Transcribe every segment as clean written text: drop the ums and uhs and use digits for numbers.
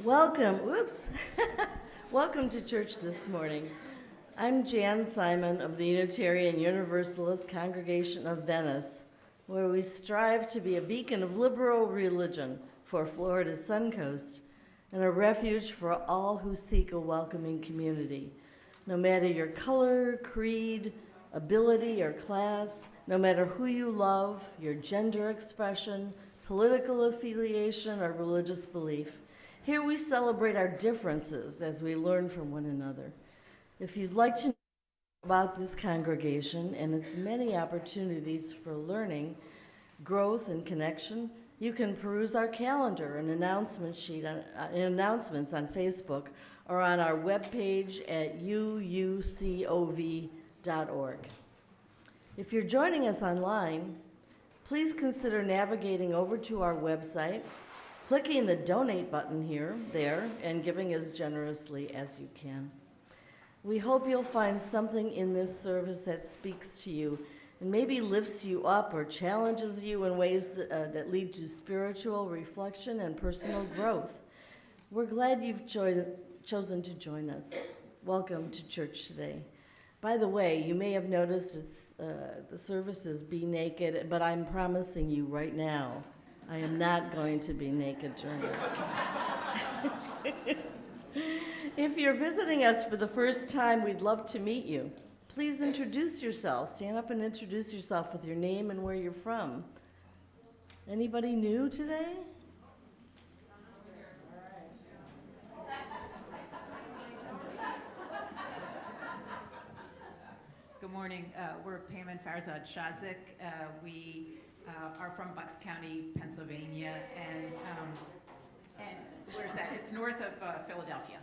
Welcome, welcome to church this morning. I'm Jan Simon of the Unitarian Universalist Congregation of Venice, where we strive to be a beacon of liberal religion for Florida's Suncoast and a refuge for all who seek a welcoming community. No matter your color, creed, ability, or class, no matter who you love, your gender expression, political affiliation, or religious belief, here we celebrate our differences as we learn from one another. If you'd like to know about this congregation and its many opportunities for learning, growth, and connection, you can peruse our calendar and announcement sheet announcements on Facebook or on our webpage at uucov.org. If you're joining us online, please consider navigating over to our website, clicking the donate button there, and giving as generously as you can. We hope you'll find something in this service that speaks to you and maybe lifts you up or challenges you in ways that lead to spiritual reflection and personal growth. We're glad you've chosen to join us. Welcome to church today. By the way, you may have noticed the service is Be Naked, but I'm promising you right now, I am not going to be naked during this. If you're visiting us for the first time, we'd love to meet you. Please introduce yourself. Stand up and introduce yourself with your name and where you're from. Anybody new today? Good morning. We're Pam and Farzad Shadzik. We are from Bucks County, Pennsylvania, and where's that? It's north of Philadelphia,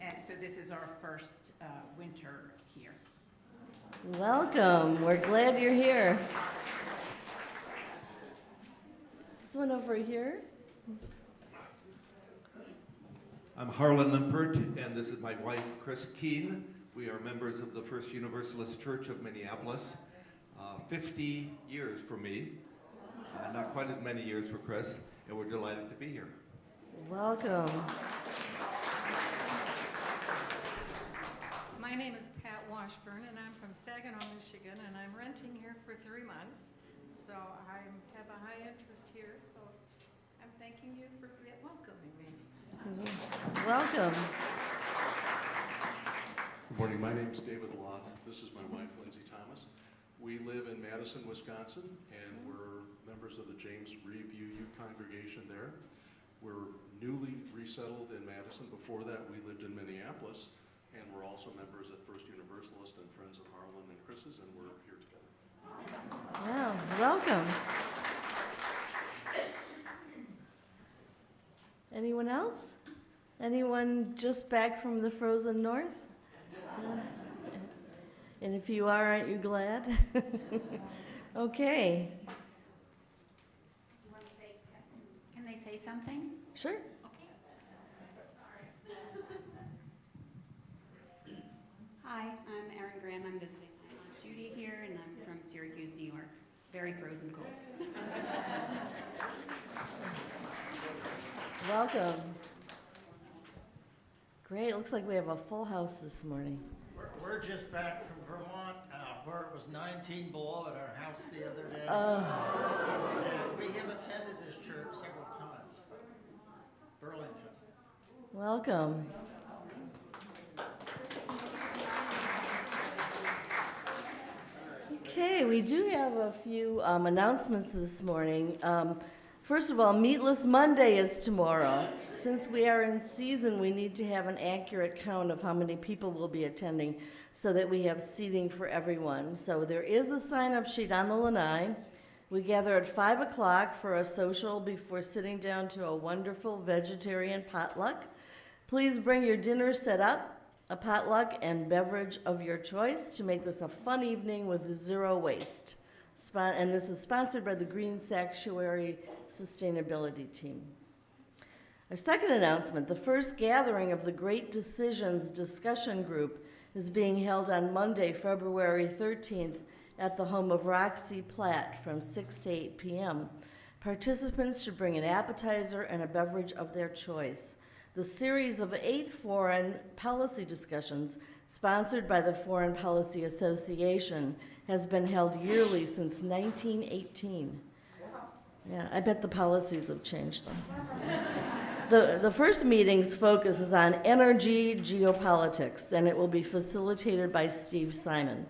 and so this is our first winter here. Welcome. We're glad you're here. This one over here. I'm Harlan Limpert, and this is my wife, Chris Keene. We are members of the First Universalist Church of Minneapolis. 50 years for me, not quite as many years for Chris, and we're delighted to be here. Welcome. My name is Pat Washburn, and I'm from Saginaw, Michigan, and I'm renting here for 3 months. So I have a high interest here, so I'm thanking you for welcoming me. Welcome. Good morning. My name is David Loth. This is my wife, Lindsay Thomas. We live in Madison, Wisconsin, and we're members of the James Reeve UU congregation there. We're newly resettled in Madison. Before that, we lived in Minneapolis, and we're also members at First Universalist and friends of Harlan and Chris's, and we're here together. Yeah, welcome. Anyone else? Anyone just back from the frozen north? And if you are, aren't you glad? Okay. Can they say something? Sure. Okay. Hi, I'm Erin Graham. I'm visiting my Aunt Judy here, and I'm from Syracuse, New York. Very frozen cold. Welcome. Great. Looks like we have a full house this morning. We're just back from Vermont, where it was 19 below at our house the other day. We have attended this church several times. Burlington. Welcome. Okay, we do have a few announcements this morning. First of all, Meatless Monday is tomorrow. Since we are in season, we need to have an accurate count of how many people will be attending so that we have seating for everyone. So there is a sign-up sheet on the lanai. We gather at 5 o'clock for a social before sitting down to a wonderful vegetarian potluck. Please bring your dinner set up, a potluck, and beverage of your choice to make this a fun evening with zero waste. And this is sponsored by the Green Sanctuary Sustainability Team. Our second announcement, the first gathering of the Great Decisions Discussion Group is being held on Monday, February 13th at the home of Roxy Platt from 6 to 8 p.m. Participants should bring an appetizer and a beverage of their choice. The series of 8 foreign policy discussions sponsored by the Foreign Policy Association has been held yearly since 1918. Yeah, I bet the policies have changed them. The first meeting's focus is on energy geopolitics, and it will be facilitated by Steve Simon.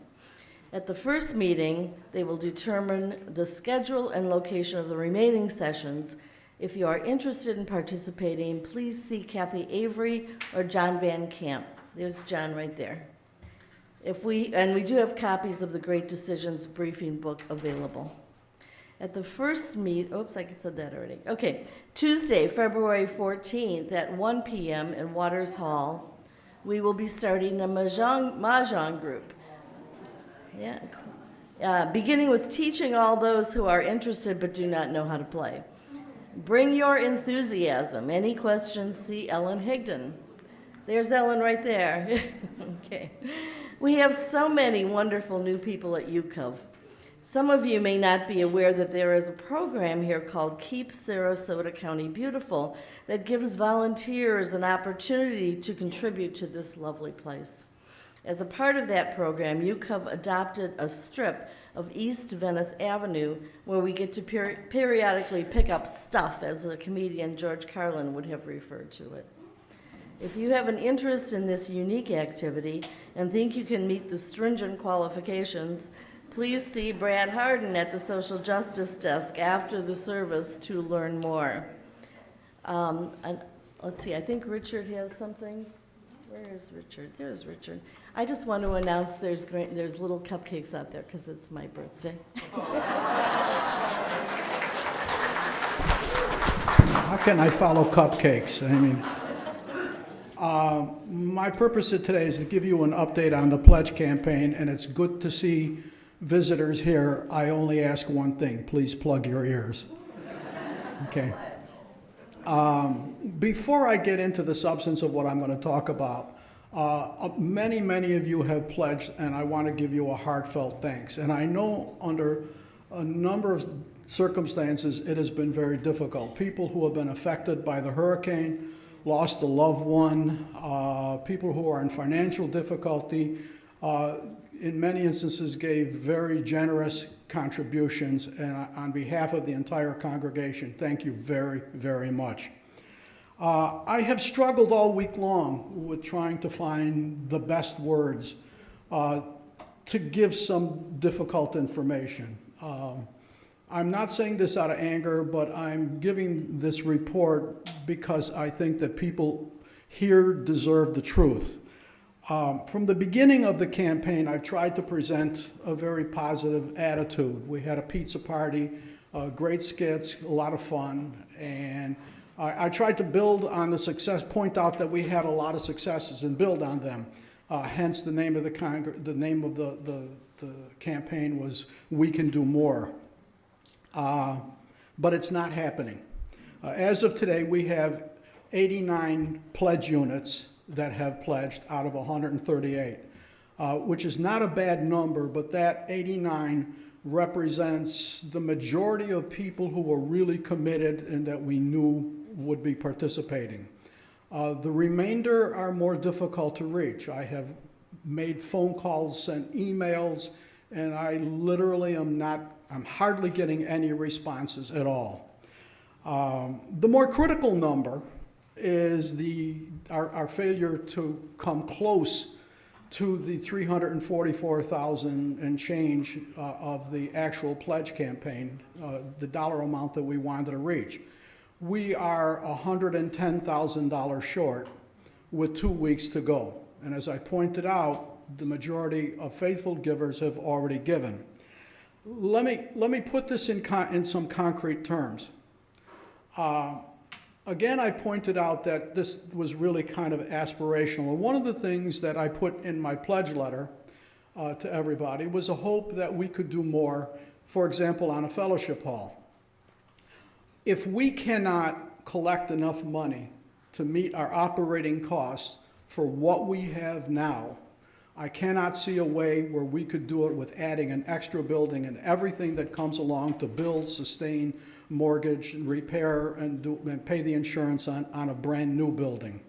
At the first meeting, they will determine the schedule and location of the remaining sessions. If you are interested in participating, please see Kathy Avery or John Van Camp. There's John right there. We do have copies of the Great Decisions briefing book available. At the first oops, I said that already. Okay, Tuesday, February 14th at 1 p.m. in Waters Hall, we will be starting a Mahjong group. Yeah, beginning with teaching all those who are interested but do not know how to play. Bring your enthusiasm. Any questions, see Ellen Higdon. There's Ellen right there. Okay. We have so many wonderful new people at UCOV. Some of you may not be aware that there is a program here called Keep Sarasota County Beautiful that gives volunteers an opportunity to contribute to this lovely place. As a part of that program, UCOV adopted a strip of East Venice Avenue where we get to periodically pick up stuff, as the comedian George Carlin would have referred to it. If you have an interest in this unique activity and think you can meet the stringent qualifications, please see Brad Harden at the Social Justice Desk after the service to learn more. And let's see, I think Richard has something. Where is Richard? There's Richard. I just want to announce there's little cupcakes out there because it's my birthday. How can I follow cupcakes? I mean, my purpose of today is to give you an update on the pledge campaign, and it's good to see visitors here. I only ask one thing: please plug your ears. Okay. Before I get into the substance of what I'm going to talk about, many of you have pledged, and I want to give you a heartfelt thanks. And I know under a number of circumstances it has been very difficult. People who have been affected by the hurricane, lost a loved one, people who are in financial difficulty, in many instances gave very generous contributions, and on behalf of the entire congregation, thank you very, very much. I have struggled all week long with trying to find the best words to give some difficult information. I'm not saying this out of anger, but I'm giving this report because I think that people here deserve the truth. From the beginning of the campaign, I've tried to present a very positive attitude. We had a pizza party, great skits, a lot of fun, and I tried to build on the success, point out that we had a lot of successes and build on them. Hence, the name of the campaign was "We Can Do More." But it's not happening. As of today, we have 89 pledge units that have pledged out of 138, which is not a bad number, but that 89 represents the majority of people who were really committed and that we knew would be participating. The remainder are more difficult to reach. I have made phone calls, sent emails, and I literally I'm hardly getting any responses at all. The more critical number is our failure to come close to the 344,000 and change of the actual pledge campaign, the dollar amount that we wanted to reach. We are $110,000 short with 2 weeks to go. And as I pointed out, the majority of faithful givers have already given. Let me put this in some concrete terms. Again, I pointed out that this was really kind of aspirational. One of the things that I put in my pledge letter to everybody was a hope that we could do more, for example, on a fellowship hall. If we cannot collect enough money to meet our operating costs for what we have now, I cannot see a way where we could do it with adding an extra building and everything that comes along to build, sustain, mortgage and repair and pay the insurance on a brand new building.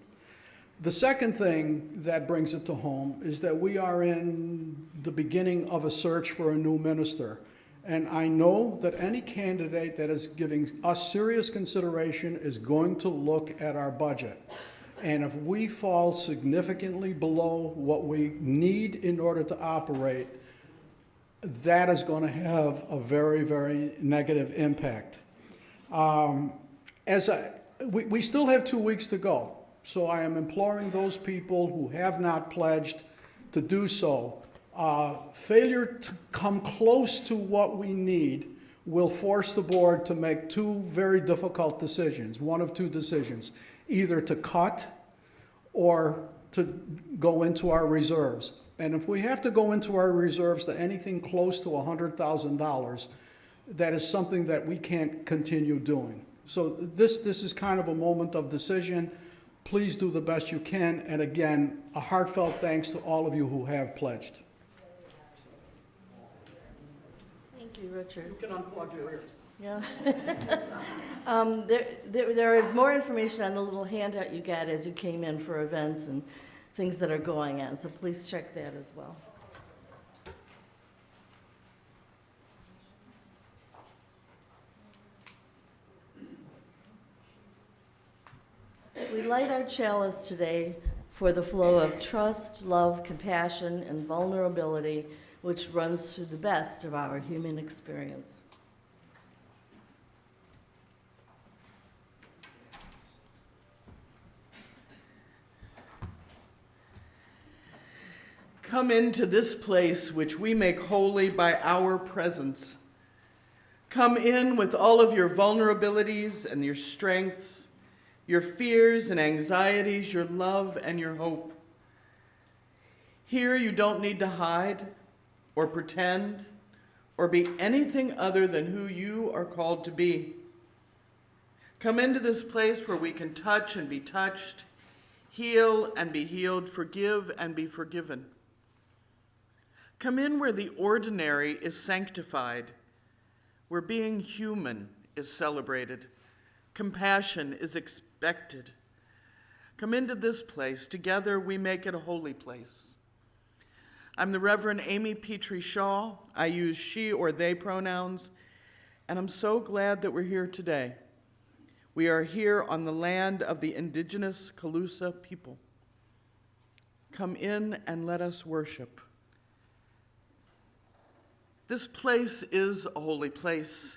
The second thing that brings it to home is that we are in the beginning of a search for a new minister. And I know that any candidate that is giving us serious consideration is going to look at our budget. And if we fall significantly below what we need in order to operate, that is going to have a very, very negative impact. We still have 2 weeks to go. So I am imploring those people who have not pledged to do so. Failure to come close to what we need will force the board to make two very difficult decisions, one of two decisions, either to cut or to go into our reserves. And if we have to go into our reserves to anything close to $100,000, that is something that we can't continue doing. So this is kind of a moment of decision. Please do the best you can. And again, a heartfelt thanks to all of you who have pledged. Thank you, Richard. You can unplug your ears. Yeah. There is more information on the little handout you got as you came in for events and things that are going on, so please check that as well. We light our chalice today for the flow of trust, love, compassion, and vulnerability which runs through the best of our human experience. Come into this place which we make holy by our presence. Come in with all of your vulnerabilities and your strengths, your fears and anxieties, your love and your hope. Here you don't need to hide or pretend or be anything other than who you are called to be. Come into this place where we can touch and be touched, heal and be healed, forgive and be forgiven. Come in where the ordinary is sanctified, where being human is celebrated, compassion is expected. Come into this place. Together we make it a holy place. I'm the Reverend Amy Petrie Shaw. I use she or they pronouns, and I'm so glad that we're here today. We are here on the land of the indigenous Calusa people. Come in and let us worship. This place is a holy place,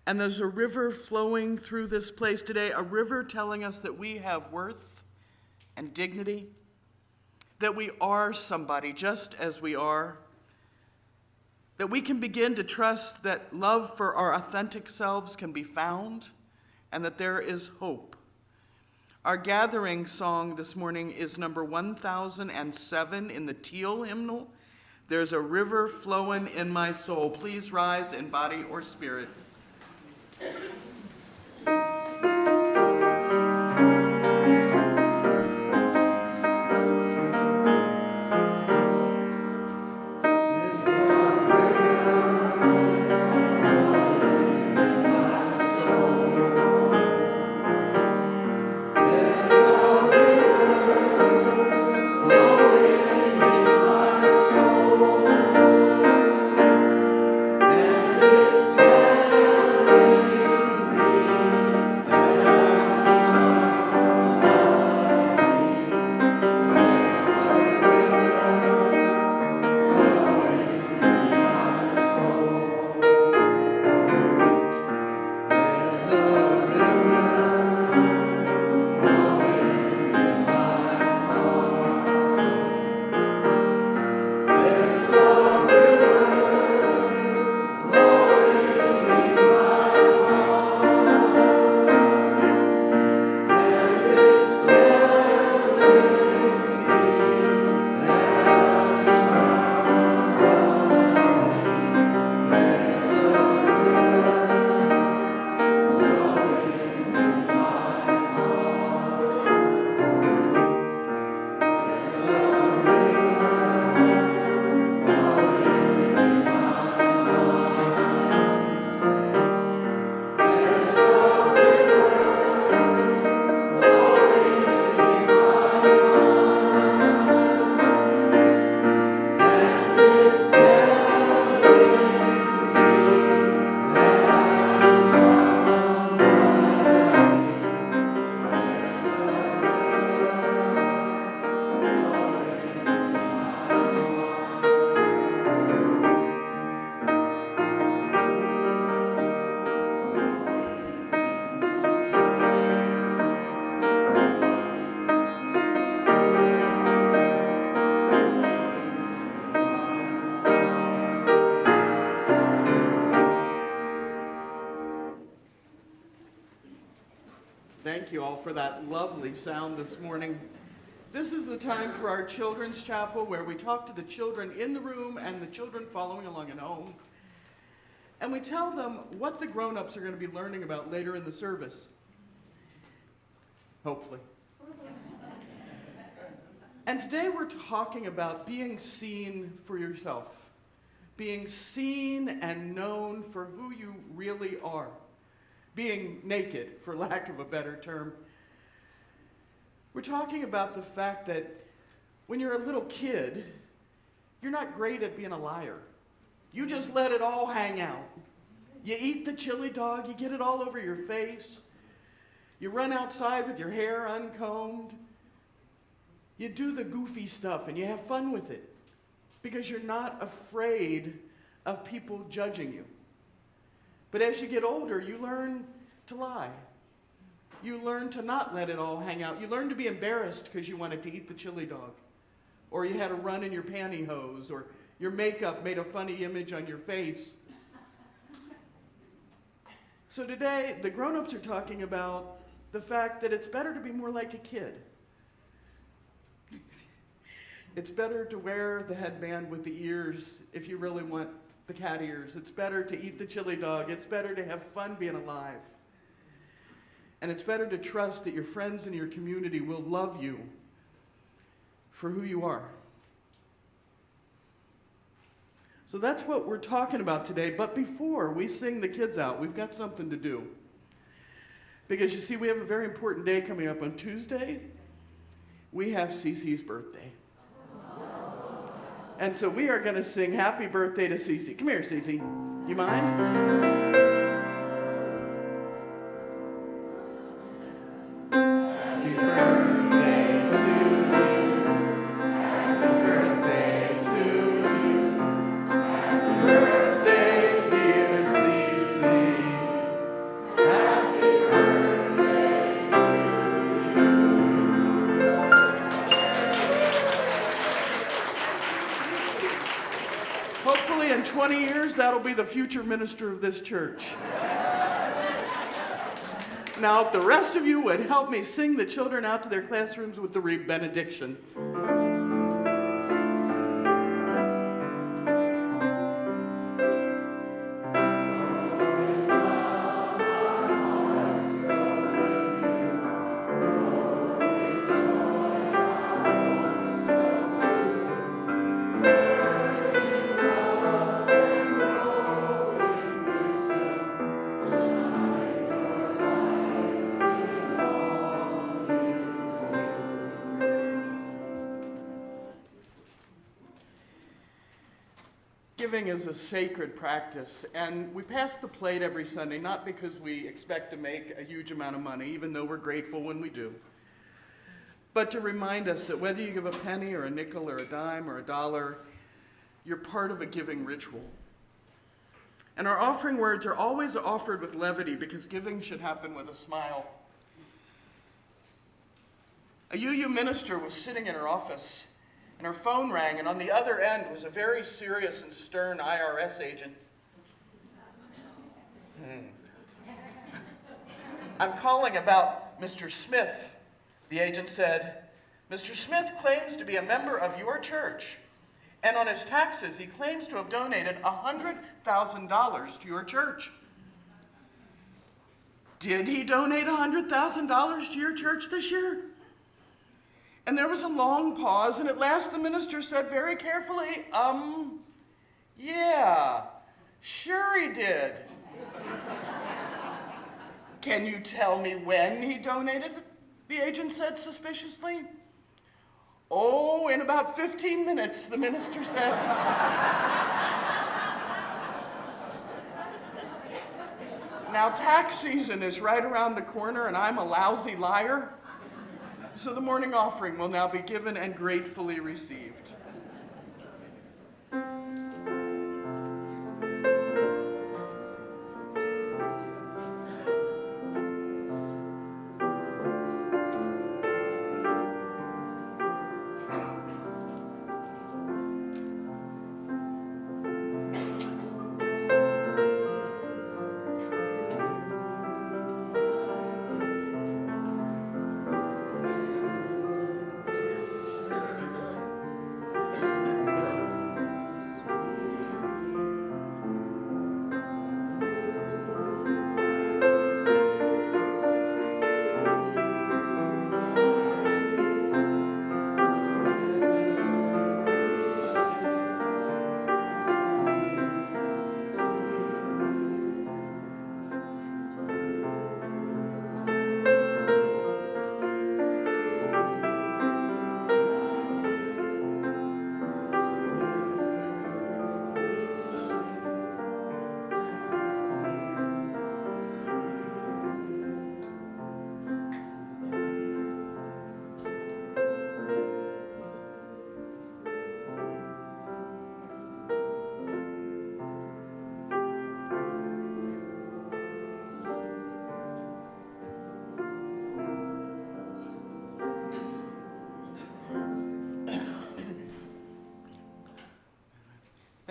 and there's a river flowing through this place today, a river telling us that we have worth and dignity, that we are somebody just as we are, that we can begin to trust that love for our authentic selves can be found, and that there is hope. Our gathering song this morning is number 1007 in the Teal hymnal. There's a river flowing in my soul. Please rise in body or spirit. Thank you all for that lovely sound this morning. This is the time for our children's chapel where we talk to the children in the room and the children following along at home. And we tell them what the grown-ups are going to be learning about later in the service. Hopefully. And today we're talking about being seen for yourself. Being seen and known for who you really are. Being naked, for lack of a better term. We're talking about the fact that when you're a little kid, you're not great at being a liar. You just let it all hang out. You eat the chili dog, you get it all over your face. You run outside with your hair uncombed. You do the goofy stuff and you have fun with it because you're not afraid of people judging you. But as you get older, you learn to lie. You learn to not let it all hang out. You learn to be embarrassed because you wanted to eat the chili dog. Or you had a run in your pantyhose. Or your makeup made a funny image on your face. So today, the grown-ups are talking about the fact that it's better to be more like a kid. It's better to wear the headband with the ears if you really want the cat ears. It's better to eat the chili dog. It's better to have fun being alive. And it's better to trust that your friends in your community will love you for who you are. So that's what we're talking about today. But before we sing the kids out, we've got something to do. Because you see, we have a very important day coming up on Tuesday. We have Cece's birthday. And so we are going to sing happy birthday to Cece. Come here, Cece. You mind? Happy birthday to you. Happy birthday to you. Happy birthday, dear Cece. Happy birthday to you. Hopefully in 20 years, that'll be the future minister of this church. Now, if the rest of you would help me sing the children out to their classrooms with the benediction. Giving is a sacred practice, and we pass the plate every Sunday, not because we expect to make a huge amount of money, even though we're grateful when we do, but to remind us that whether you give a penny or a nickel or a dime or a dollar, you're part of a giving ritual. And our offering words are always offered with levity because giving should happen with a smile. A UU minister was sitting in her office, and her phone rang, and on the other end was a very serious and stern IRS agent. I'm calling about Mr. Smith, the agent said. Mr. Smith claims to be a member of your church, and on his taxes he claims to have donated $100,000 to your church. Did he donate $100,000 to your church this year? And there was a long pause, and at last the minister said very carefully, yeah, sure he did. Can you tell me when he donated? The agent said suspiciously. Oh, in about 15 minutes, the minister said. Now, tax season is right around the corner, and I'm a lousy liar. So the morning offering will now be given and gratefully received.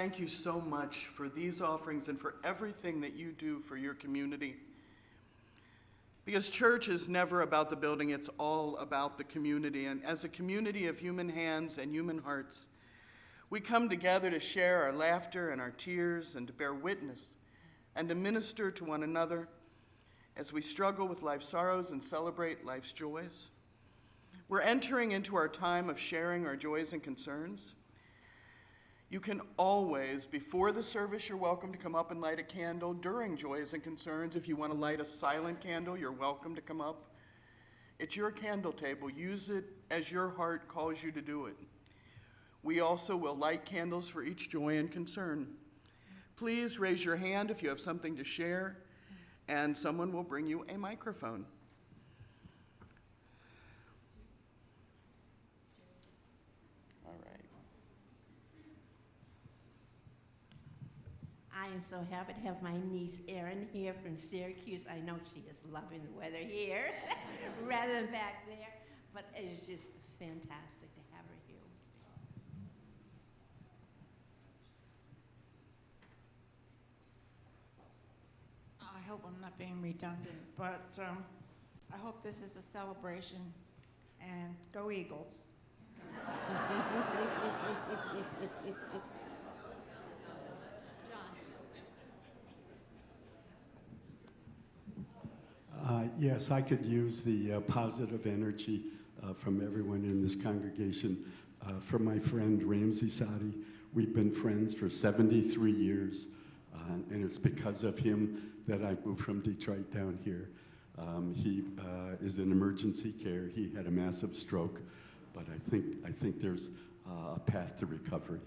thank you so much for these offerings and for everything that you do for your community. Because church is never about the building, it's all about the community. And as a community of human hands and human hearts, we come together to share our laughter and our tears and to bear witness and to minister to one another as we struggle with life's sorrows and celebrate life's joys. We're entering into our time of sharing our joys and concerns. You can always, before the service, you're welcome to come up and light a candle. During joys and concerns, if you want to light a silent candle, you're welcome to come up. It's your candle table. Use it as your heart calls you to do it. We also will light candles for each joy and concern. Please raise your hand if you have something to share, and someone will bring you a microphone. All right. I am so happy to have my niece Erin here from Syracuse. I know she is loving the weather here rather than back there, but it is just fantastic to have her here. I hope I'm not being redundant, but I hope this is a celebration, and go Eagles. Yes, I could use the positive energy from everyone in this congregation. From my friend Ramsey Sadi, we've been friends for 73 years, and it's because of him that I moved from Detroit down here. He is in emergency care. He had a massive stroke, but I think there's a path to recovery.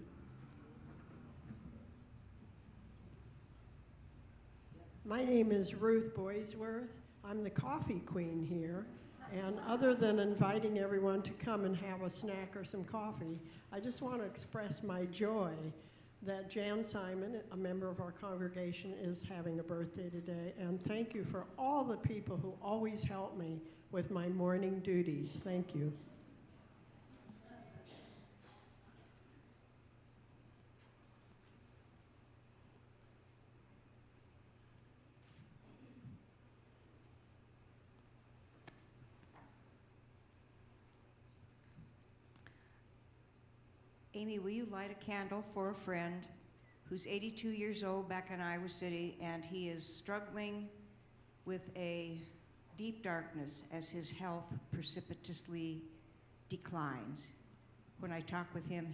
My name is Ruth Boysworth. I'm the coffee queen here. And other than inviting everyone to come and have a snack or some coffee, I just want to express my joy that Jan Simon, a member of our congregation, is having a birthday today. And thank you for all the people who always help me with my morning duties. Thank you. Amy, will you light a candle for a friend who's 82 years old back in Iowa City, and he is struggling with a deep darkness as his health precipitously declines. When I talk with him,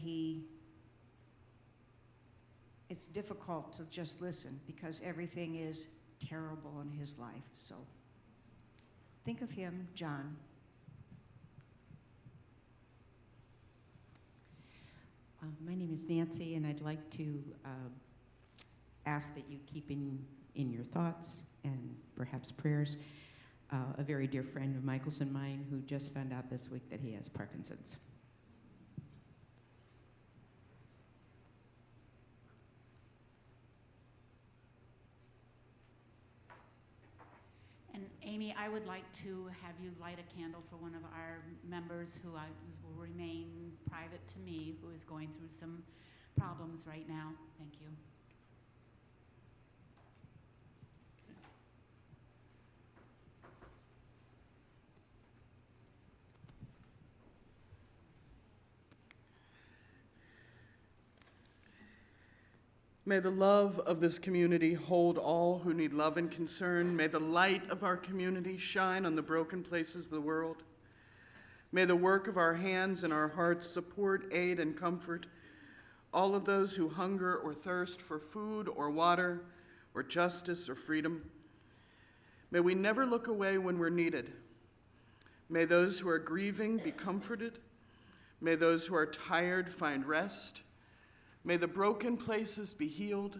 it's difficult to just listen because everything is terrible in his life. So think of him, John. My name is Nancy, and I'd like to ask that you keep in your thoughts and perhaps prayers a very dear friend of Michael's and mine who just found out this week that he has Parkinson's. And Amy, I would like to have you light a candle for one of our members who will remain private to me, who is going through some problems right now. Thank you. May the love of this community hold all who need love and concern. May the light of our community shine on the broken places of the world. May the work of our hands and our hearts support, aid, and comfort all of those who hunger or thirst for food or water or justice or freedom. May we never look away when we're needed. May those who are grieving be comforted. May those who are tired find rest. May the broken places be healed,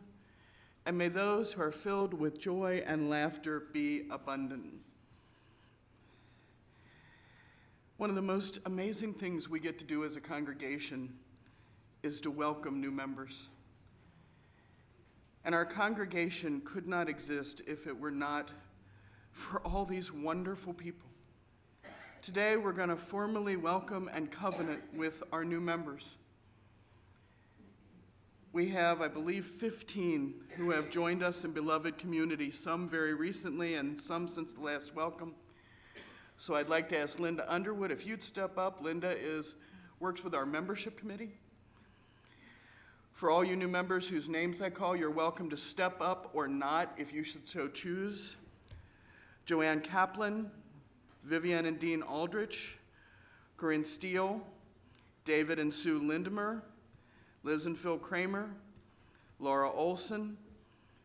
and may those who are filled with joy and laughter be abundant. One of the most amazing things we get to do as a congregation is to welcome new members. And our congregation could not exist if it were not for all these wonderful people. Today we're going to formally welcome and covenant with our new members. we have, I believe, 15 who have joined us in beloved community, some very recently and some since the last welcome. So I'd like to ask Linda Underwood if you'd step up. Linda works with our membership committee. For all you new members whose names I call, you're welcome to step up or not if you should so choose. Joanne Kaplan, Vivian and Dean Aldrich, Corinne Steele, David and Sue Lindemer, Liz and Phil Kramer, Laura Olson,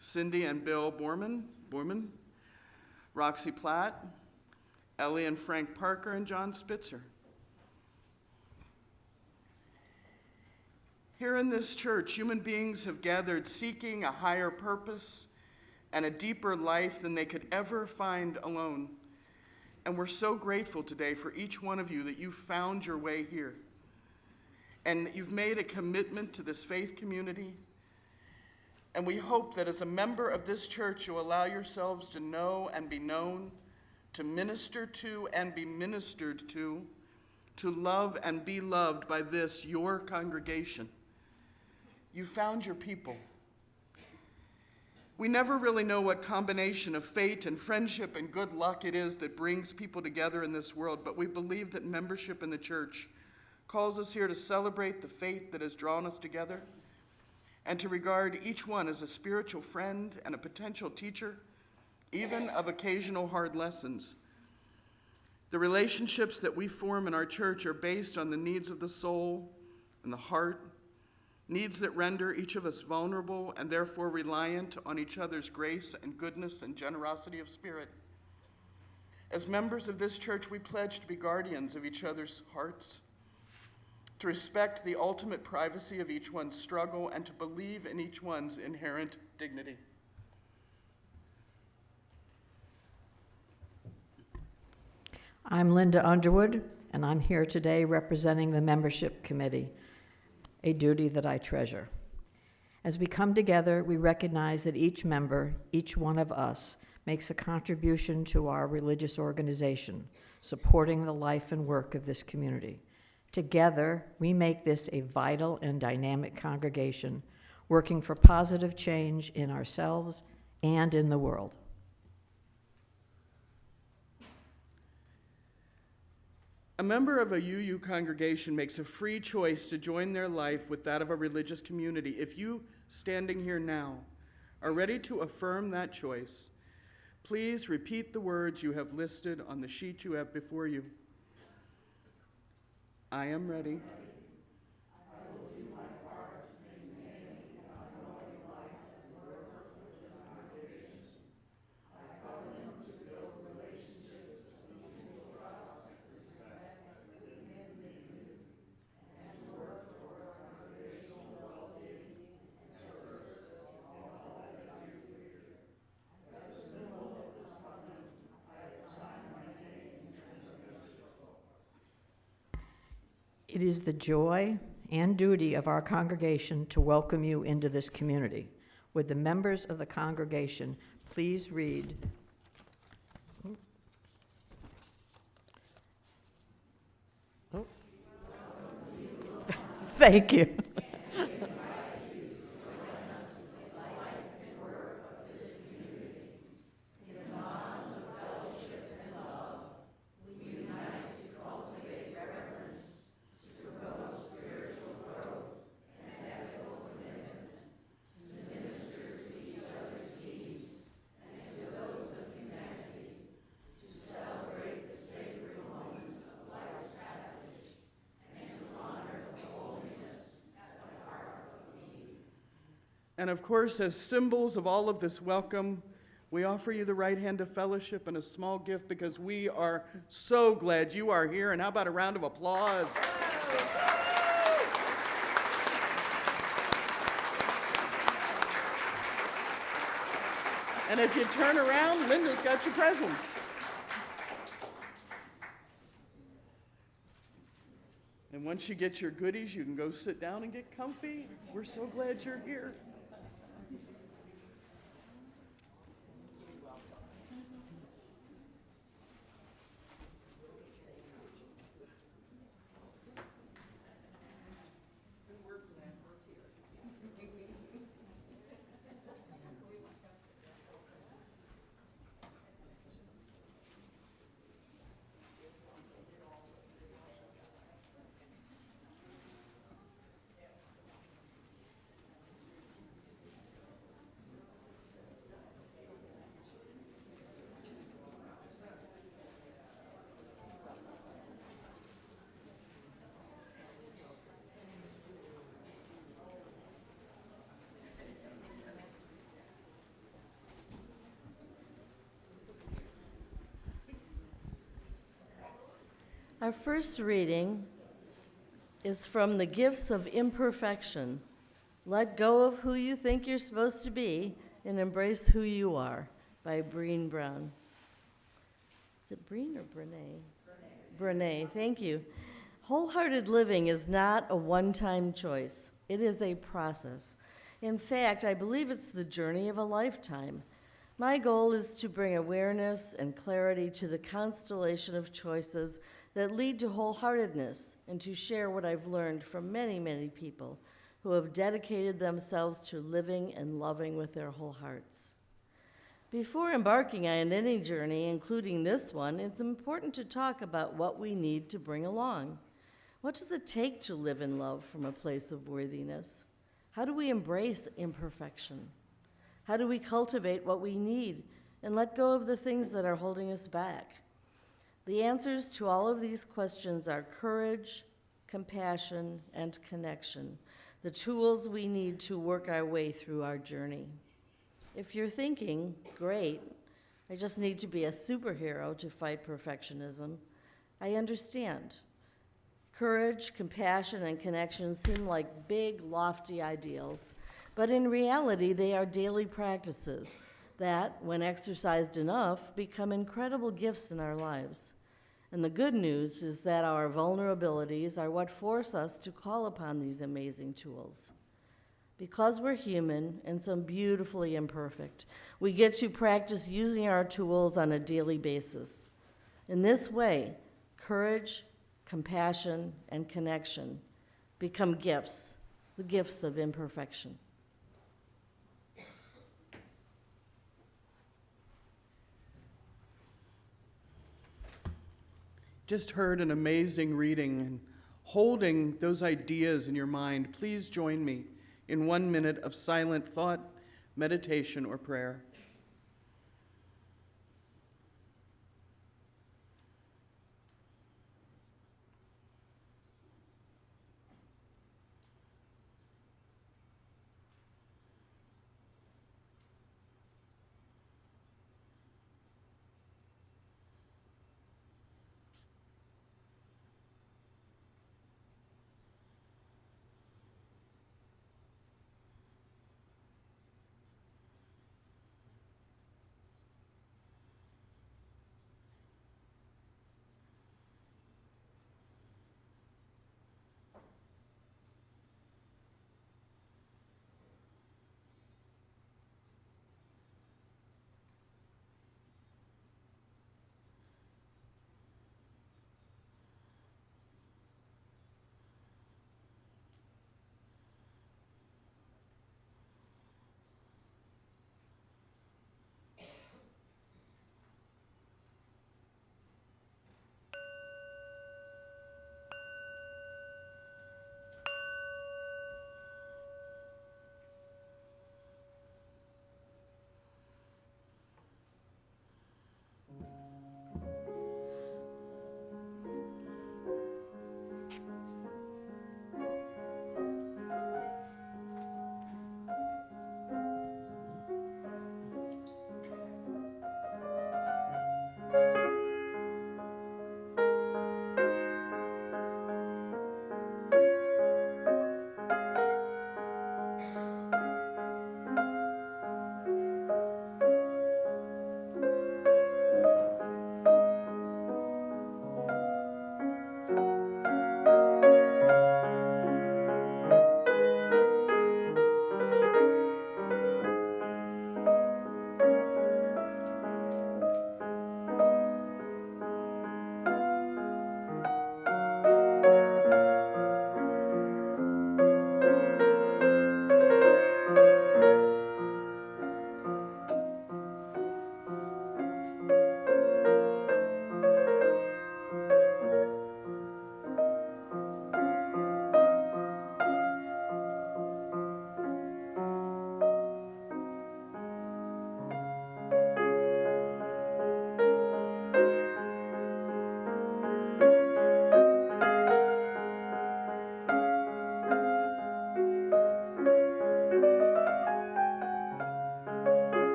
Cindy and Bill Borman, Roxy Platt, Ellie and Frank Parker, and John Spitzer. Here in this church, human beings have gathered seeking a higher purpose and a deeper life than they could ever find alone. And we're so grateful today for each one of you that you found your way here and that you've made a commitment to this faith community. And we hope that as a member of this church, you'll allow yourselves to know and be known, to minister to and be ministered to love and be loved by this, your congregation. You found your people. We never really know what combination of fate and friendship and good luck it is that brings people together in this world, but we believe that membership in the church calls us here to celebrate the faith that has drawn us together and to regard each one as a spiritual friend and a potential teacher, even of occasional hard lessons. The relationships that we form in our church are based on the needs of the soul and the heart, needs that render each of us vulnerable and therefore reliant on each other's grace and goodness and generosity of spirit. As members of this church, we pledge to be guardians of each other's hearts, to respect the ultimate privacy of each one's struggle, and to believe in each one's inherent dignity. I'm Linda Underwood, and I'm here today representing the membership committee, a duty that I treasure. As we come together, we recognize that each member, each one of us, makes a contribution to our religious organization, supporting the life and work of this community. Together, we make this a vital and dynamic congregation, working for positive change in ourselves and in the world. A member of a UU congregation makes a free choice to join their life with that of a religious community. If you, standing here now, are ready to affirm that choice, please repeat the words you have listed on the sheet you have before you. I am ready. It is the joy and duty of our congregation to welcome you into this community. Would the members of the congregation please read Thank you. And of course, as symbols of all of this welcome, we offer you the right hand of fellowship and a small gift because we are so glad you are here. And how about a round of applause? And if you turn around, Linda's got your presents. And once you get your goodies, you can go sit down and get comfy. We're so glad you're here. Our first reading is from The Gifts of Imperfection. Let go of who you think you're supposed to be and embrace who you are, by Brene Brown. Is it Brene or Brene? Brene, thank you. Wholehearted living is not a one-time choice. It is a process. In fact, I believe it's the journey of a lifetime. My goal is to bring awareness and clarity to the constellation of choices that lead to wholeheartedness, and to share what I've learned from many, many people who have dedicated themselves to living and loving with their whole hearts. Before embarking on any journey, including this one, it's important to talk about what we need to bring along. What does it take to live in love from a place of worthiness? How do we embrace imperfection? How do we cultivate what we need and let go of the things that are holding us back? The answers to all of these questions are courage, compassion, and connection, the tools we need to work our way through our journey. If you're thinking, great, I just need to be a superhero to fight perfectionism, I understand. Courage, compassion, and connection seem like big, lofty ideals, but in reality, they are daily practices that, when exercised enough, become incredible gifts in our lives. And the good news is that our vulnerabilities are what force us to call upon these amazing tools. Because we're human and so beautifully imperfect, we get to practice using our tools on a daily basis. In this way, courage, compassion, and connection become gifts, the gifts of imperfection. Just heard an amazing reading, and holding those ideas in your mind, please join me in 1 minute of silent thought, meditation, or prayer.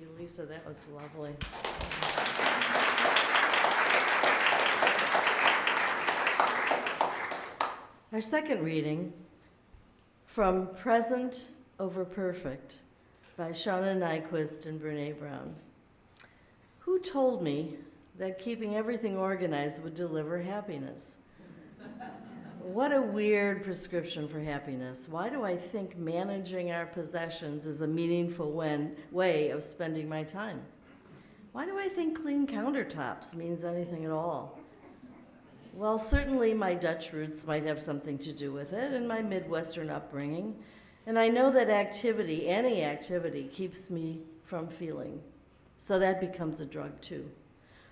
you, Lisa. That was lovely. Our second reading, From Present Over Perfect, by Shauna Nyquist and Brene Brown. Who told me that keeping everything organized would deliver happiness? What a weird prescription for happiness. Why do I think managing our possessions is a meaningful way of spending my time? Why do I think clean countertops means anything at all? Well, certainly my Dutch roots might have something to do with it, and my Midwestern upbringing. And I know that activity, any activity, keeps me from feeling. So that becomes a drug too.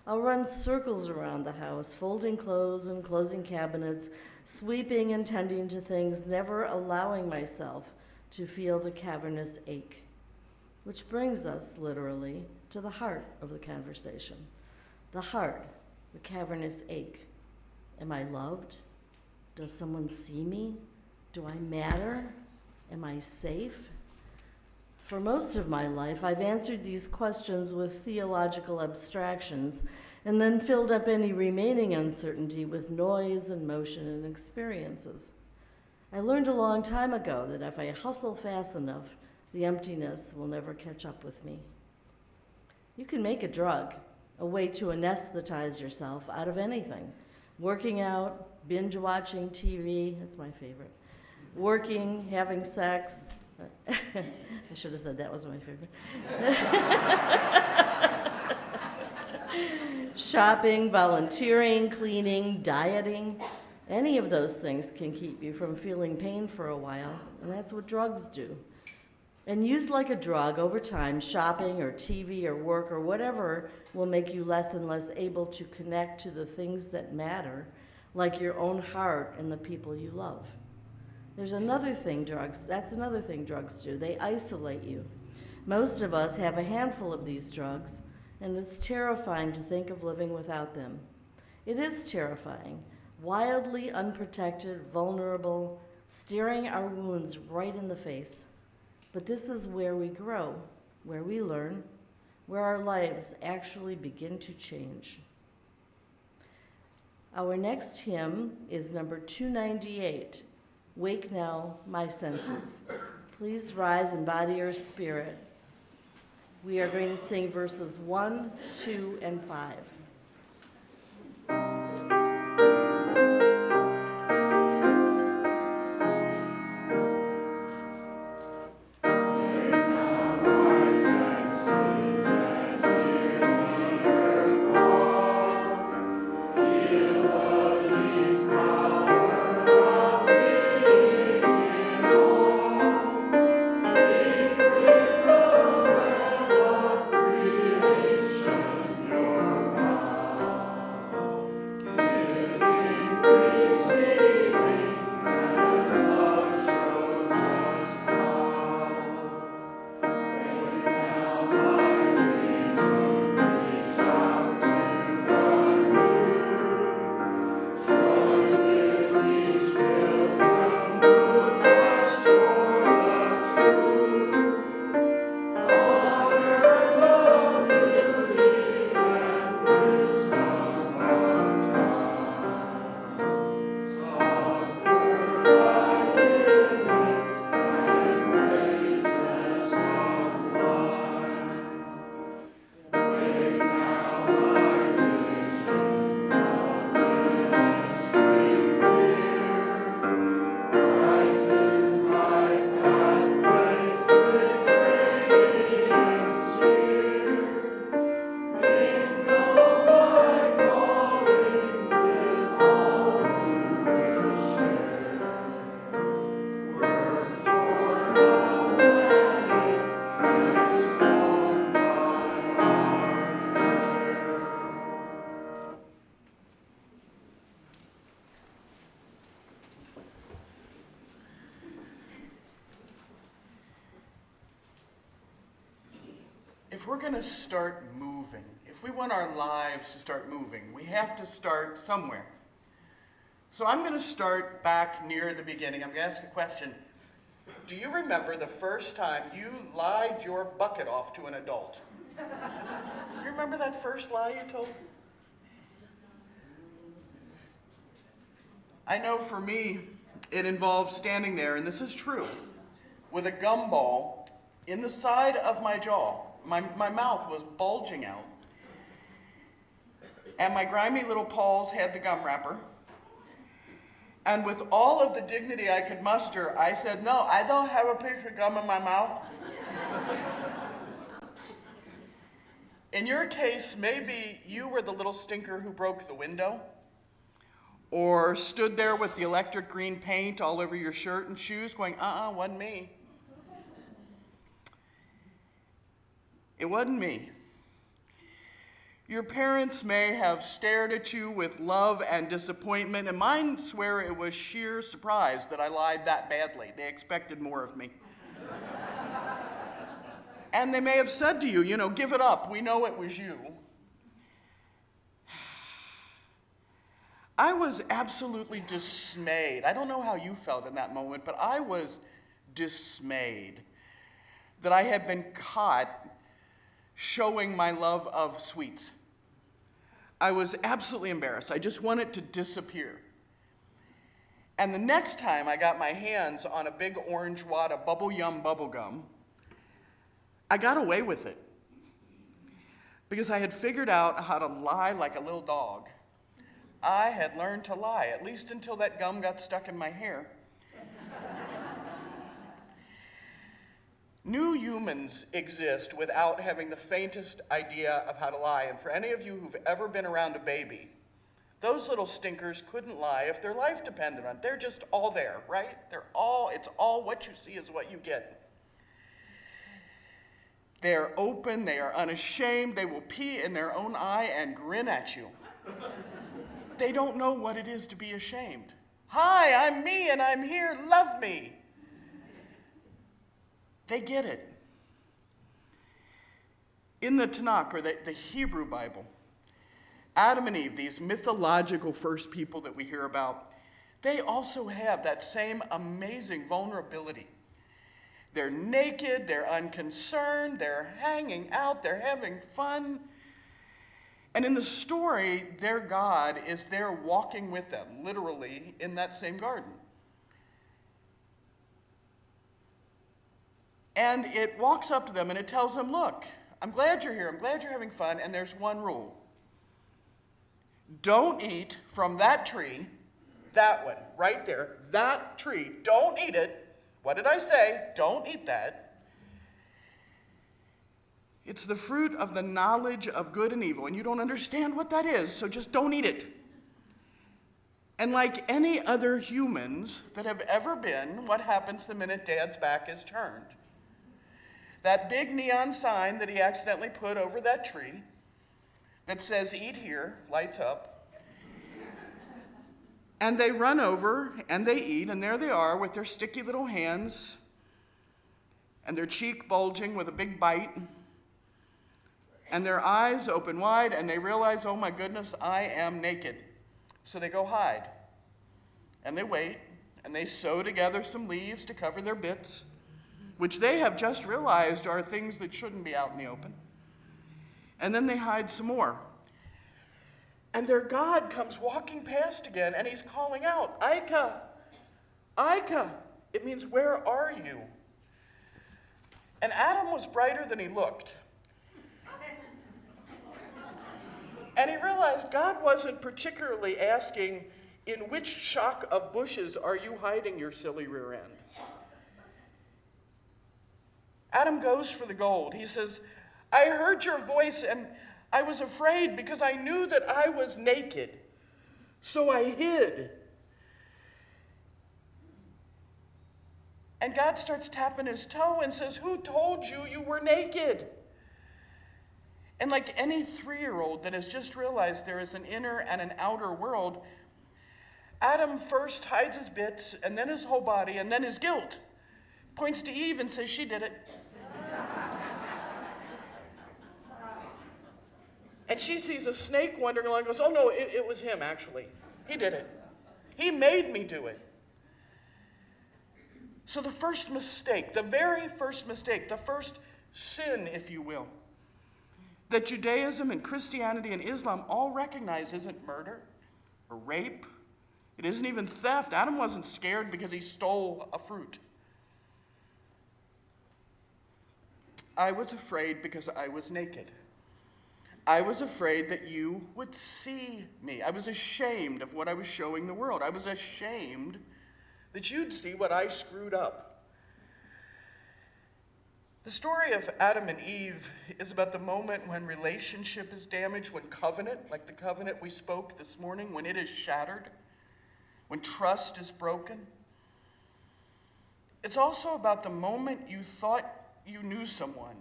I'll run circles around the house, folding clothes and closing cabinets, sweeping and tending to things, never allowing myself to feel the cavernous ache. Which brings us, literally, to the heart of the conversation. The heart, the cavernous ache. Am I loved? Does someone see me? Do I matter? Am I safe? For most of my life, I've answered these questions with theological abstractions and then filled up any remaining uncertainty with noise and motion and experiences. I learned a long time ago that if I hustle fast enough, the emptiness will never catch up with me. You can make a drug, a way to anesthetize yourself out of anything. Working out, binge watching TV, that's my favorite. Working, having sex. I should have said that was my favorite. Shopping, volunteering, cleaning, dieting. Any of those things can keep you from feeling pain for a while, and that's what drugs do. And used like a drug over time, shopping or TV or work or whatever will make you less and less able to connect to the things that matter, like your own heart and the people you love. That's another thing drugs do. They isolate you. Most of us have a handful of these drugs, and it's terrifying to think of living without them. It is terrifying, wildly unprotected, vulnerable, staring our wounds right in the face. But this is where we grow, where we learn, where our lives actually begin to change. Our next hymn is number 298, Wake Now, My Senses. Please rise and body your spirit. We are going to sing verses 1, 2, and 5. If we're going to start moving, if we want our lives to start moving, we have to start somewhere. So I'm going to start back near the beginning. I'm going to ask a question. Do you remember the first time you lied your bucket off to an adult? You remember that first lie you told? I know for me, it involved standing there, and this is true, with a gumball in the side of my jaw. My mouth was bulging out. And my grimy little paws had the gum wrapper. And with all of the dignity I could muster, I said, no, I don't have a piece of gum in my mouth. In your case, maybe you were the little stinker who broke the window, or stood there with the electric green paint all over your shirt and shoes going, wasn't me. It wasn't me. Your parents may have stared at you with love and disappointment, and mine swear it was sheer surprise that I lied that badly. They expected more of me. And they may have said to you, give it up, we know it was you. I was absolutely dismayed. I don't know how you felt in that moment, but I was dismayed that I had been caught showing my love of sweets. I was absolutely embarrassed. I just wanted to disappear. And the next time I got my hands on a big orange wad of Bubble Yum bubble gum, I got away with it. Because I had figured out how to lie like a little dog. I had learned to lie, at least until that gum got stuck in my hair. New humans exist without having the faintest idea of how to lie. And for any of you who've ever been around a baby, those little stinkers couldn't lie if their life depended on it. They're just all there, right? It's all what you see is what you get. They're open, they are unashamed, they will pee in their own eye and grin at you. They don't know what it is to be ashamed. Hi, I'm me and I'm here, love me. They get it. In the Tanakh, or the Hebrew Bible, Adam and Eve, these mythological first people that we hear about, they also have that same amazing vulnerability. They're naked, they're unconcerned, they're hanging out, they're having fun. And in the story, their God is there walking with them, literally, in that same garden. And it walks up to them and it tells them, look, I'm glad you're here, I'm glad you're having fun, and there's one rule. Don't eat from that tree, that one, right there, that tree, don't eat it. What did I say? Don't eat that. It's the fruit of the knowledge of good and evil, and you don't understand what that is, so just don't eat it. And like any other humans that have ever been, what happens the minute Dad's back is turned? That big neon sign that he accidentally put over that tree that says, eat here, lights up. And they run over and they eat, and there they are with their sticky little hands and their cheek bulging with a big bite and their eyes open wide, and they realize, oh my goodness, I am naked. So they go hide. And they wait, and they sew together some leaves to cover their bits, which they have just realized are things that shouldn't be out in the open. And then they hide some more. And their God comes walking past again, and he's calling out, Aika, Aika. It means, where are you? And Adam was brighter than he looked. And he realized God wasn't particularly asking, in which shock of bushes are you hiding your silly rear end? Adam goes for the gold. He says, I heard your voice and I was afraid because I knew that I was naked. So I hid. And God starts tapping his toe and says, who told you you were naked? And like any 3-year-old that has just realized there is an inner and an outer world, Adam first hides his bits, and then his whole body, and then his guilt. Points to Eve and says, she did it. And she sees a snake wandering along and goes, oh no, it was him actually. He did it. He made me do it. So the first mistake, the very first mistake, the first sin, if you will, that Judaism and Christianity and Islam all recognize isn't murder or rape. It isn't even theft. Adam wasn't scared because he stole a fruit. I was afraid because I was naked. I was afraid that you would see me. I was ashamed of what I was showing the world. I was ashamed that you'd see what I screwed up. The story of Adam and Eve is about the moment when relationship is damaged, when covenant, like the covenant we spoke this morning, when it is shattered, when trust is broken. It's also about the moment you thought you knew someone,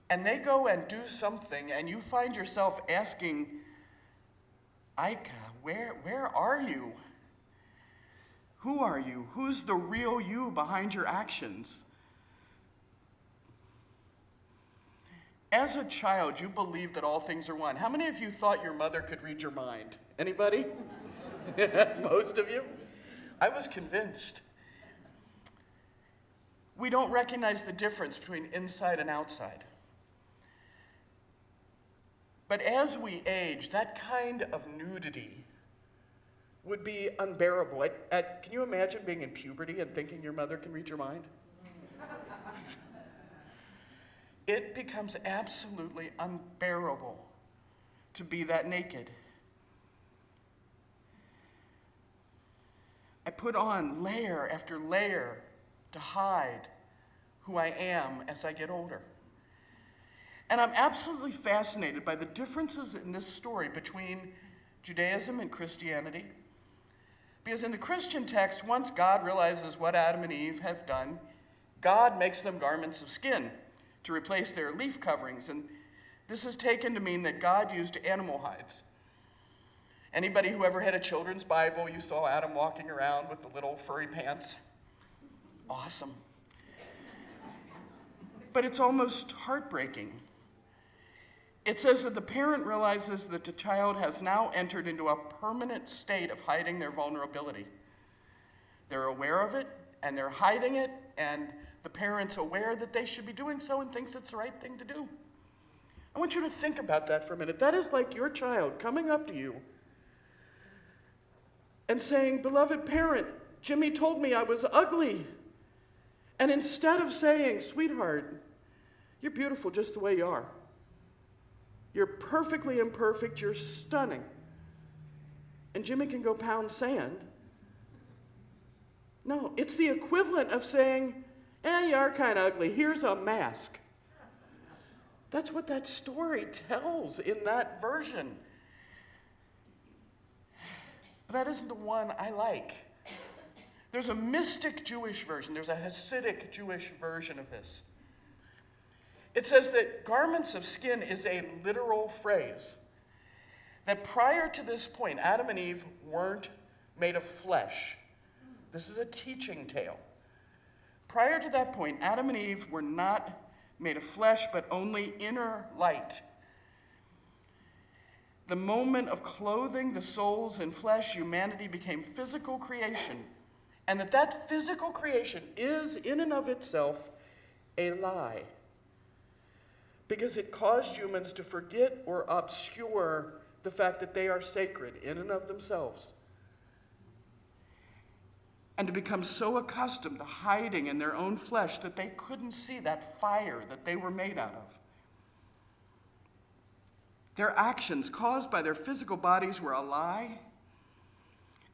and they go and do something, and you find yourself asking, Ika, where are you? Who are you? Who's the real you behind your actions? As a child, you believed that all things are one. How many of you thought your mother could read your mind? Anybody? Most of you? I was convinced. We don't recognize the difference between inside and outside. But as we age, that kind of nudity would be unbearable. Can you imagine being in puberty and thinking your mother can read your mind? It becomes absolutely unbearable to be that naked. I put on layer after layer to hide who I am as I get older. And I'm absolutely fascinated by the differences in this story between Judaism and Christianity. Because in the Christian text, once God realizes what Adam and Eve have done, God makes them garments of skin to replace their leaf coverings. And this is taken to mean that God used animal hides. Anybody who ever had a children's Bible, you saw Adam walking around with the little furry pants? Awesome. But it's almost heartbreaking. It says that the parent realizes that the child has now entered into a permanent state of hiding their vulnerability. They're aware of it, and they're hiding it, and the parent's aware that they should be doing so and thinks it's the right thing to do. I want you to think about that for a minute. That is like your child coming up to you and saying, "Beloved parent, Jimmy told me I was ugly." And instead of saying, "Sweetheart, you're beautiful just the way you are. You're perfectly imperfect, you're stunning." And Jimmy can go pound sand. No, it's the equivalent of saying, you are kind of ugly, here's a mask. That's what that story tells in that version. But that isn't the one I like. There's a mystic Jewish version. There's a Hasidic Jewish version of this. It says that garments of skin is a literal phrase. That prior to this point, Adam and Eve weren't made of flesh. This is a teaching tale. Prior to that point, Adam and Eve were not made of flesh, but only inner light. The moment of clothing the souls in flesh, humanity became physical creation. And that physical creation is, in and of itself, a lie. Because it caused humans to forget or obscure the fact that they are sacred in and of themselves. And to become so accustomed to hiding in their own flesh that they couldn't see that fire that they were made out of. Their actions caused by their physical bodies were a lie.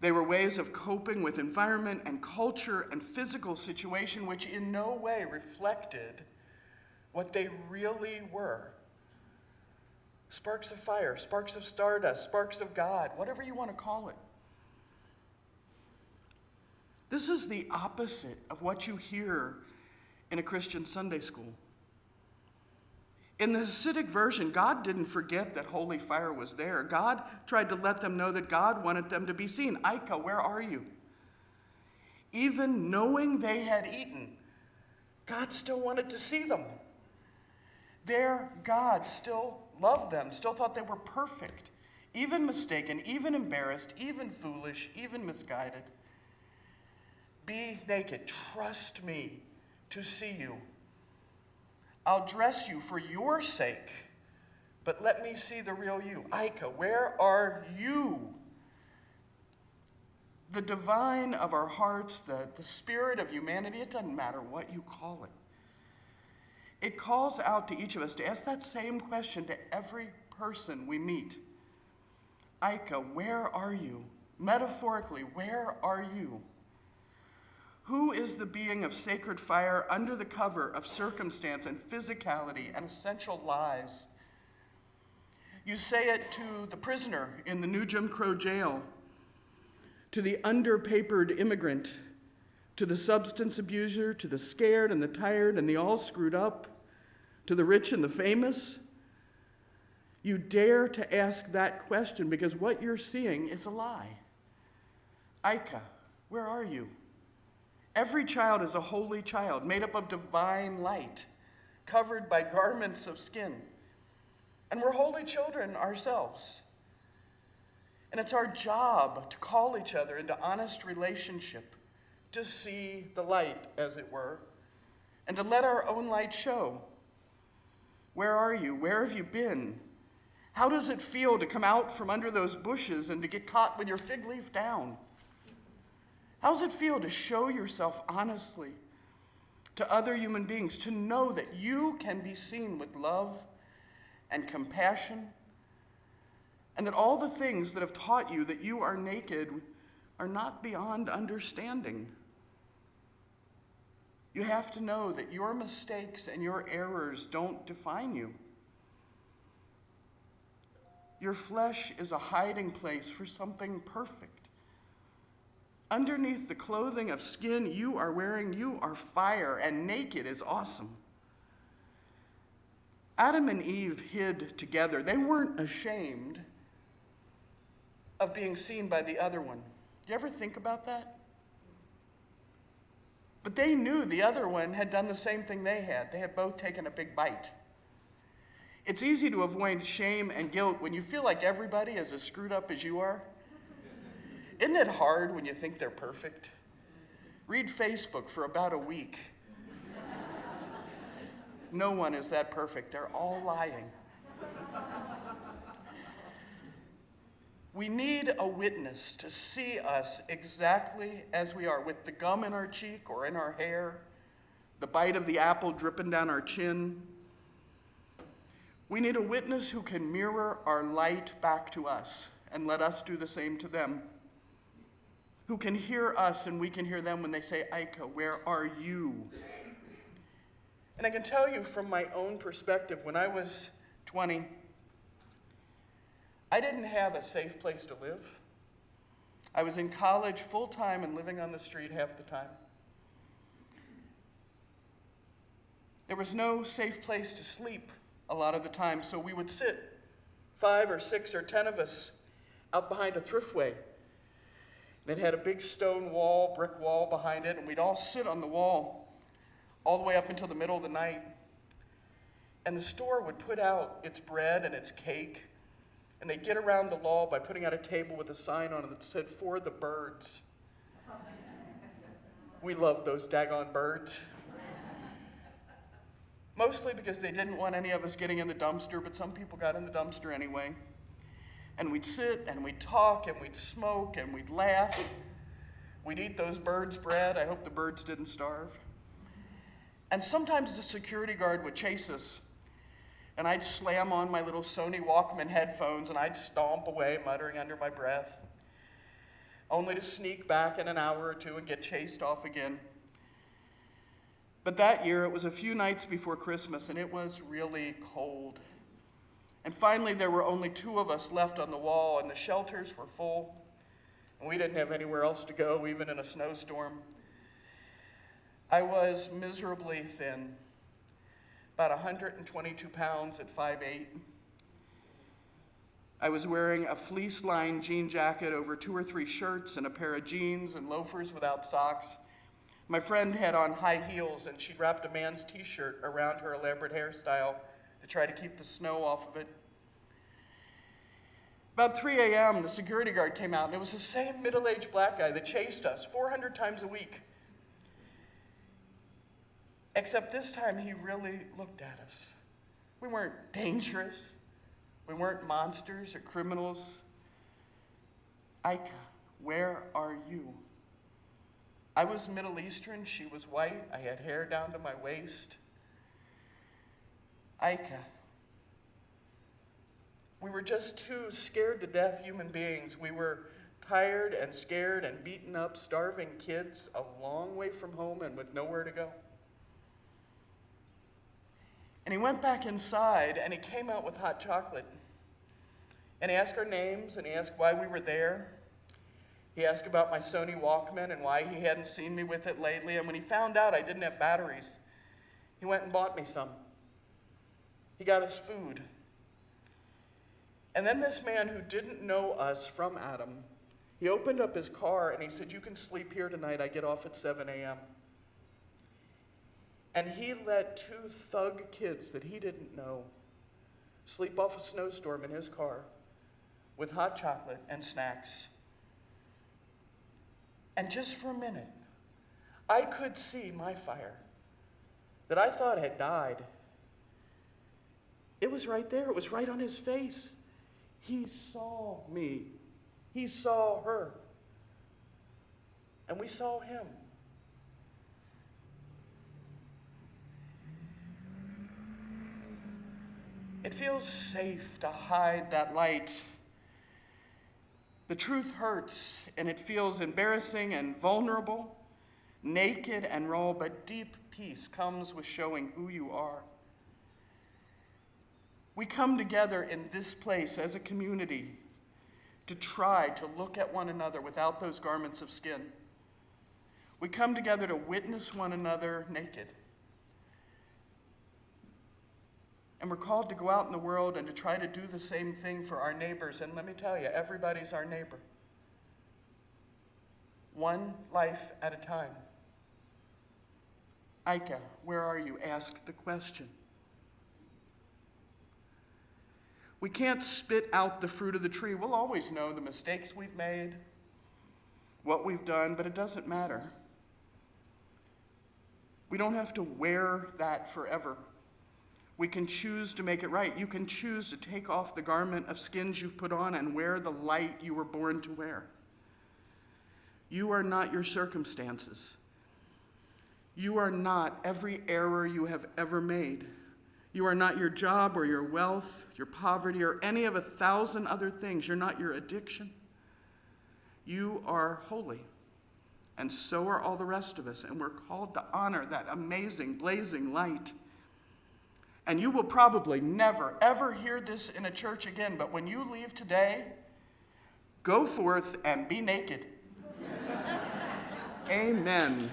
They were ways of coping with environment and culture and physical situation which in no way reflected what they really were. Sparks of fire, sparks of stardust, sparks of God, whatever you want to call it. This is the opposite of what you hear in a Christian Sunday school. In the Hasidic version, God didn't forget that holy fire was there. God tried to let them know that God wanted them to be seen. Ika, where are you? Even knowing they had eaten, God still wanted to see them. Their God still loved them, still thought they were perfect, even mistaken, even embarrassed, even foolish, even misguided. Be naked. Trust me to see you. I'll dress you for your sake but let me see the real you. Ika, where are you? The divine of our hearts, the spirit of humanity, it doesn't matter what you call it. It calls out to each of us to ask that same question to every person we meet. Ika, where are you? Metaphorically, where are you? Who is the being of sacred fire under the cover of circumstance and physicality and essential lies? You say it to the prisoner in the new Jim Crow jail, to the underpapered immigrant, to the substance abuser, to the scared and the tired and the all screwed up, to the rich and the famous. You dare to ask that question because what you're seeing is a lie. Ika, where are you? Every child is a holy child, made up of divine light, covered by garments of skin. And we're holy children ourselves. And it's our job to call each other into honest relationship, to see the light, as it were, and to let our own light show. Where are you? Where have you been? How does it feel to come out from under those bushes and to get caught with your fig leaf down? How does it feel to show yourself honestly to other human beings, to know that you can be seen with love and compassion, and that all the things that have taught you that you are naked are not beyond understanding? You have to know that your mistakes and your errors don't define you. Your flesh is a hiding place for something perfect. Underneath the clothing of skin you are wearing, you are fire, and naked is awesome. Adam and Eve hid together. They weren't ashamed of being seen by the other one. Do you ever think about that? But they knew the other one had done the same thing they had. They had both taken a big bite. It's easy to avoid shame and guilt when you feel like everybody is as screwed up as you are. Isn't it hard when you think they're perfect? Read Facebook for about a week. No one is that perfect. They're all lying. We need a witness to see us exactly as we are, with the gum in our cheek or in our hair, the bite of the apple dripping down our chin. We need a witness who can mirror our light back to us and let us do the same to them. Who can hear us and we can hear them when they say, Ika, where are you? And I can tell you from my own perspective, when I was 20, I didn't have a safe place to live. I was in college full-time and living on the street half the time. There was no safe place to sleep a lot of the time, so we would sit 5 or 6 or 10 of us out behind a thriftway. And it had a big stone wall, brick wall behind it, and we'd all sit on the wall all the way up until the middle of the night. And the store would put out its bread and its cake, and they'd get around the wall by putting out a table with a sign on it that said, "For the birds." We loved those daggone birds. Mostly because they didn't want any of us getting in the dumpster, but some people got in the dumpster anyway. And we'd sit and we'd talk and we'd smoke and we'd laugh. We'd eat those birds' bread. I hope the birds didn't starve. And sometimes the security guard would chase us. And I'd slam on my little Sony Walkman headphones and I'd stomp away, muttering under my breath, only to sneak back in an hour or two and get chased off again. But that year, it was a few nights before Christmas, and it was really cold. And finally, there were only 2 of us left on the wall, and the shelters were full, and we didn't have anywhere else to go, even in a snowstorm. I was miserably thin, about 122 pounds at 5'8". I was wearing a fleece-lined jean jacket over 2 or 3 shirts and a pair of jeans and loafers without socks. My friend had on high heels, and she'd wrapped a man's t-shirt around her elaborate hairstyle to try to keep the snow off of it. About 3 a.m., the security guard came out, and it was the same middle-aged black guy that chased us 400 times a week. Except this time, he really looked at us. We weren't dangerous. We weren't monsters or criminals. Ika, where are you? I was Middle Eastern, she was white, I had hair down to my waist. Ika, we were just two scared to death human beings. We were tired and scared and beaten up, starving kids a long way from home and with nowhere to go. And he went back inside and he came out with hot chocolate. And he asked our names and he asked why we were there. He asked about my Sony Walkman and why he hadn't seen me with it lately. And when he found out I didn't have batteries, he went and bought me some. He got us food. And then this man who didn't know us from Adam, he opened up his car and he said, "You can sleep here tonight. I get off at 7 a.m. And he let two thug kids that he didn't know sleep off a snowstorm in his car with hot chocolate and snacks. And just for a minute, I could see my fire that I thought had died. It was right there. It was right on his face. He saw me. He saw her. And we saw him. It feels safe to hide that light. The truth hurts, and it feels embarrassing and vulnerable, naked and raw, but deep peace comes with showing who you are. We come together in this place as a community to try to look at one another without those garments of skin. We come together to witness one another naked. And we're called to go out in the world and to try to do the same thing for our neighbors. And let me tell you, everybody's our neighbor. One life at a time. Ika, where are you? Ask the question. We can't spit out the fruit of the tree. We'll always know the mistakes we've made, what we've done, but it doesn't matter. We don't have to wear that forever. We can choose to make it right. You can choose to take off the garment of skins you've put on and wear the light you were born to wear. You are not your circumstances. You are not every error you have ever made. You are not your job or your wealth, your poverty, or any of 1,000 other things. You're not your addiction. You are holy, and so are all the rest of us, and we're called to honor that amazing, blazing light. And you will probably never, ever hear this in a church again, but when you leave today, go forth and be naked. Amen.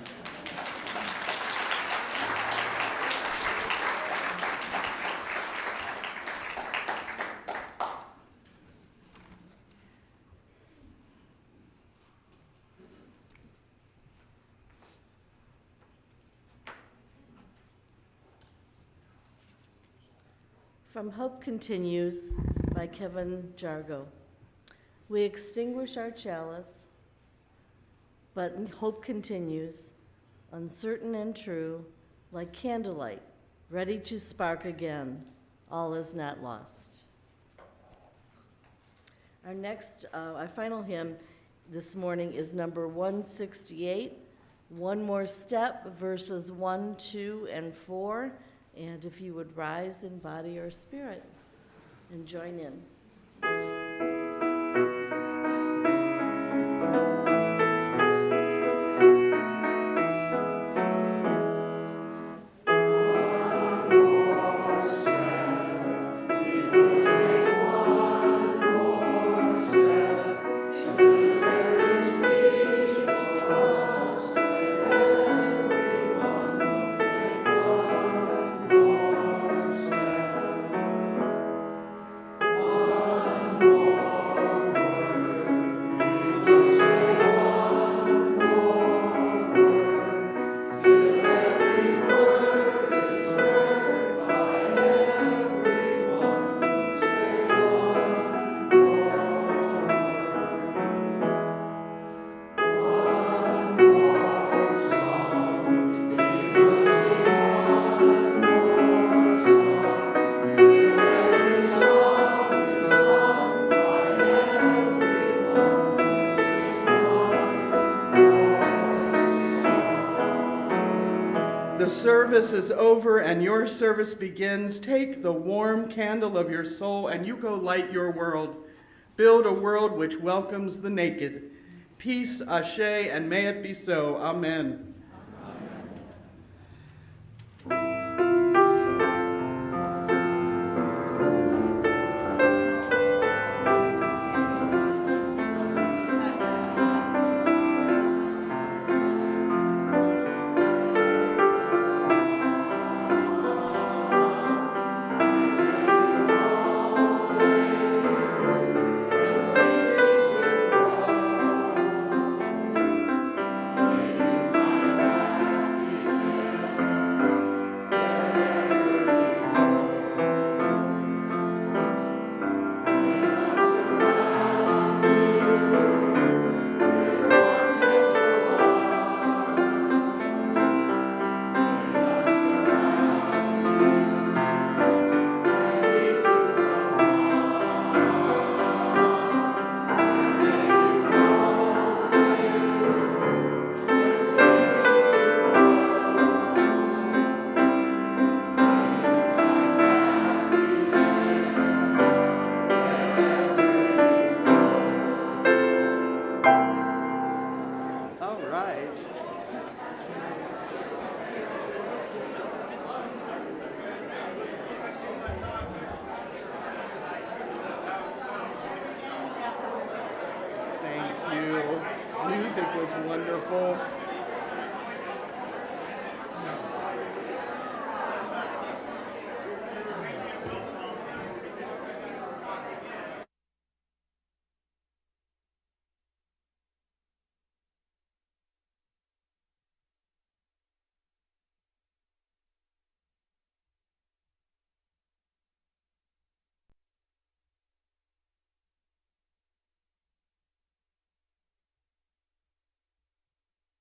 From Hope Continues by Kevin Jargo. We extinguish our chalice, but hope continues, uncertain and true, like candlelight, ready to spark again. All is not lost. Our final hymn this morning is number 168, One More Step, verses 1, 2, and 4. And if you would rise in body or spirit and join in. One the service is over and your service begins, take the warm candle of your soul and you go light your world. Build a world which welcomes the naked. Peace, ashe, and may it be so. Amen. Music was wonderful.